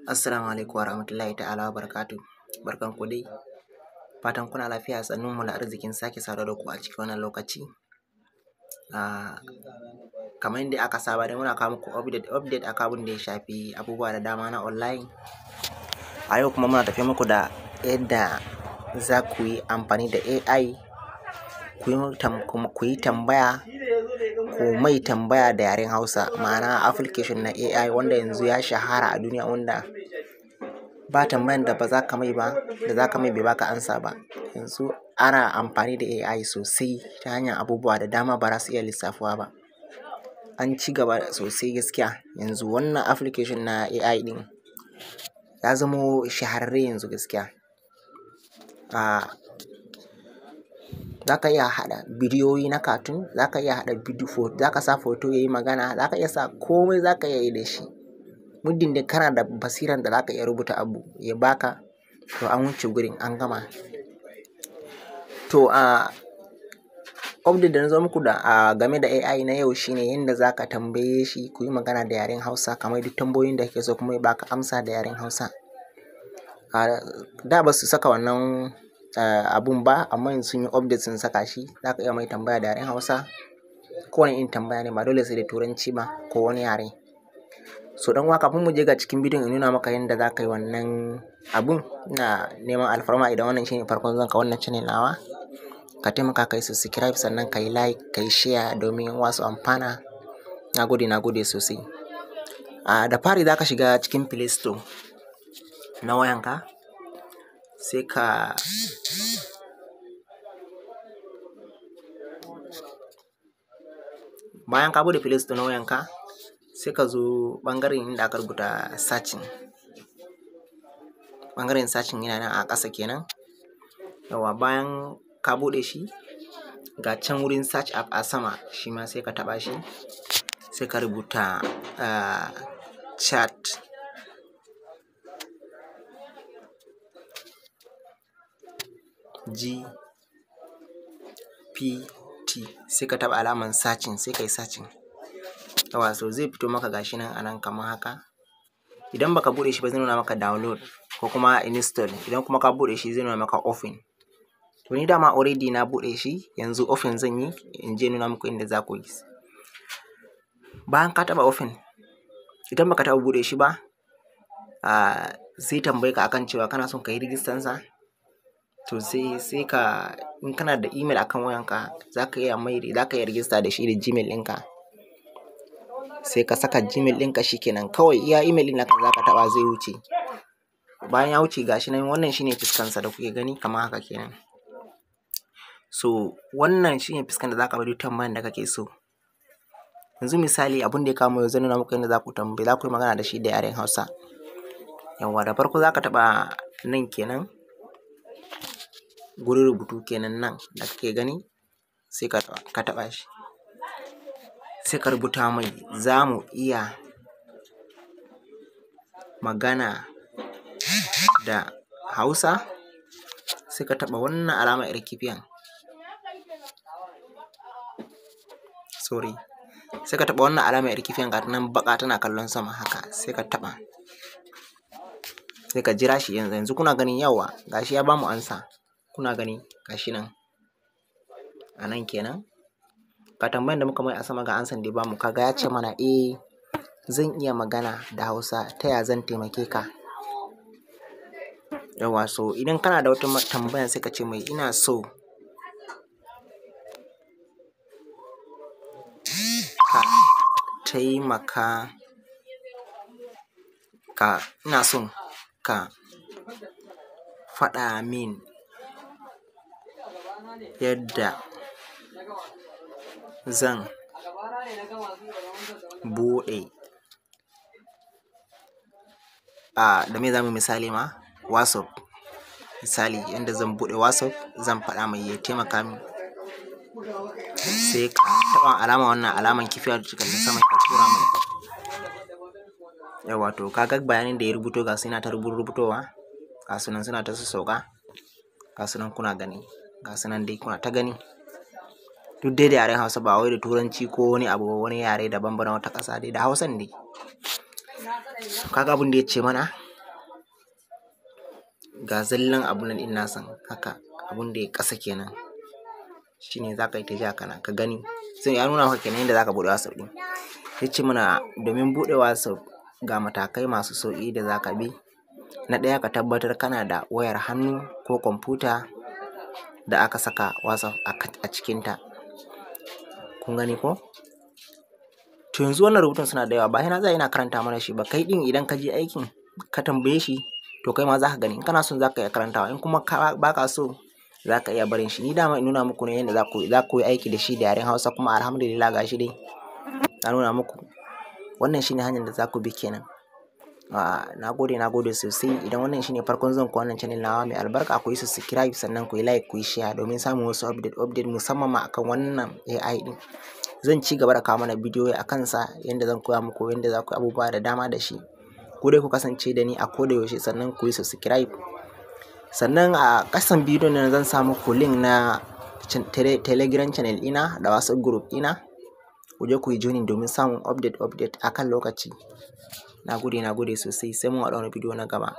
Assalamu alaikum warahmatullahi ta'ala wabarakatuh. Barkan ku dai. Fatan kuna lafiya, sannun mu da arzikin sake saduwa da ku a cikin wannan lokaci. Kamar yadda aka saba dai muna kawo muku update akan abin da ya shafi abubuwa da dama na online. A yau kuma muna tafiya muku da yadda za ku yi amfani da AI ku yi tambaya ko mai tambaya da yaren Hausa, ma'ana application na AI wanda yanzu ya shahara a duniya, wanda ba tambayan da ba za ka mai ba da za ka mai bai baka ansa ba. Yanzu ana amfani da AI sosai ta hanyar abubuwa da dama ba za su iya lissafuwa ba. An ci gaba sosai gaskiya. Yanzu wannan application na AI ɗin ya zamo shahararre yanzu gaskiya. Za ka iya haɗa bidiyoyi na cartoon, za ka iya haɗa za ka sa foto ya yi magana, za ka iya sa komai, za ka iya yi da shi. Muddin da kana da basiran da za ka iya rubuta abu ya baka, to an wuce gurin, an gama. To update da na zo muku da game da AI na yau shine yadda za ka tambaye shi ku yi magana da yaren Hausa, kamar duk tambayoyin da kake so kuma ya baka amsa da yaren Hausa. Da ba su saka wannan abun ba, amma yanzu sun yi update sun saka shi. Za ka iya mai tambaya da yaren Hausa, ko wani irin tambaya ne, ba dole sai da Turanci ba ko wani yare. So dan uwa, kafin mu je ga cikin bidiyon in nuna maka yadda za ka yi wannan abun, ina neman alfarma idan wannan shine farkon zuwan ka wannan channel nawa, ka taimaka ka yi subscribe, sannan ka yi like, ka yi share domin wasu amfana. Na gode sosai. Da fari za ka shiga cikin Play Store na wayanka, sai ka bayan ka bude Play Store na wayanka, sai ka zo ɓangaren inda aka rubuta searching. Ɓangaren searching yana nan a ƙasa kenan. Yawa, bayan ka bude shi, ga can wurin search app a sama, shi ma sai ka taɓa shi, sai ka rubuta chat. GPT, sai ka taɓa alaman searching, sai ka yi searching. Yawa, so zai fito maka gashi nan anan kamar haka. Idan baka bude shi ba zai nuna maka download ko kuma install. Idan kuma ka bude shi zai nuna maka open. To ni dama already na bude shi, yanzu open zan yi, in je nuna muku inda za ku yi. Bayan ka taɓa open, idan baka taɓa bude shi ba, sai tambaye ka akan cewa kana son ka yi rijistan sa. To sai ka, in kana da email akan wayanka, za ka iya rijista da shi da Gmail ɗinka. Sai ka saka Gmail ɗinka, shikenan kawai iya email ɗin naka za ka taɓa, zai wuce. Bayan ya wuce gashi nan, wannan shine fiskansa da kuke gani kamar haka kenan. So wannan shine fiskan da za ka bari tambayan da kake so. Yanzu misali abin da ya kawo zan nuna muku yadda za ku yi magana da shi da yaren Hausa. Yawa, da farko za ka taɓa nan kenan, gurin rubutu kenan nan da kake gani, sai ka taɓa shi. Sai ka rubuta mai za mu iya magana da Hausa, sai ka taɓa wannan alamar yar kifiyan. Sai ka taɓa wannan alamar yar kifiyan ga nan baka tana kallon sama haka, sai ka taɓa. Sai ka jira shi, yanzu kuna ganin yawa gashi ya bamu ansa. Kuna gani gashi nan a nan kenan. Ka tambayan da muka mai a sama ga ansan da ya bamu, kaga ya ce mana zan iya magana da Hausa, ta ya zan taimake ka. Yawa, so idan kana da wata tambayan sai ka ce mai ina so ka taimaka ina son ka faɗa min yadda zan buɗe da me zamu misali ma WhatsApp. Misali yadda zan buɗe WhatsApp, zan faɗa mai ya taimaka min. Sai ka taɓa alama wannan alaman kifiya da take sama, ka tura mai. Yawa, to kaga bayanin da ya rubuto ga su yana ta rubutowa, ga su nan suna ta sassauka, ga su nan kuna gani, ga su nan dai kuna ta gani. Duk dai da yaren Hausa, ba wai da Turanci ko wani abu, wani yare daban ba na wata ƙasa dai, da Hausan dai. kaga abin da ya ce mana ga zallan abun nan ɗin nasan haka, abun da ya ƙasa kenan shine za ka yi ta ja kana ka gani, sai ya nuna maka kenan yadda za ka buɗe WhatsApp ɗin. Ya ce mana domin buɗe WhatsApp ga matakai masu sauƙi da za ka bi. Na ɗaya, ka tabbatar kana da wayar hannu ko kwamfuta da aka saka WhatsApp a cikinta. Kun gani ko? To yanzu wannan rubutun suna da yawa, ba sai na tsaya ina karanta mana shi ba. Kai ɗin idan ka je aikin ka tambaye shi to kai ma za ka gani. In kana son za ka iya karantawa, in kuma ba ka so za ka iya barin shi. Ni dama in nuna muku ne yadda za ku yi aiki da shi da yaren Hausa, kuma alhamdulillah ga shi dai na nuna muku. Wannan shine hanyar da za ku bi kenan. Na gode sosai. Idan wannan shine farkon zuwan ku wannan channel nawa mai albarka, ku yi subscribe sannan ku yi like ku yi share domin samun wasu update musamman ma akan wannan AI din. Zan ci gaba da kawo mana bidiyo a kansa yadda zan koya muku yadda za ku yi abubuwa da dama da shi. Ku dai ku kasance da ni a koda yaushe, sannan ku yi subscribe. Sannan a ƙasan bidiyon nan zan sa muku link na Telegram channel ina da WhatsApp group ina. Ku je ku yi joining domin samun update akan lokaci. Na gode sosai, sai mun haɗa wani bidiyo na gaba.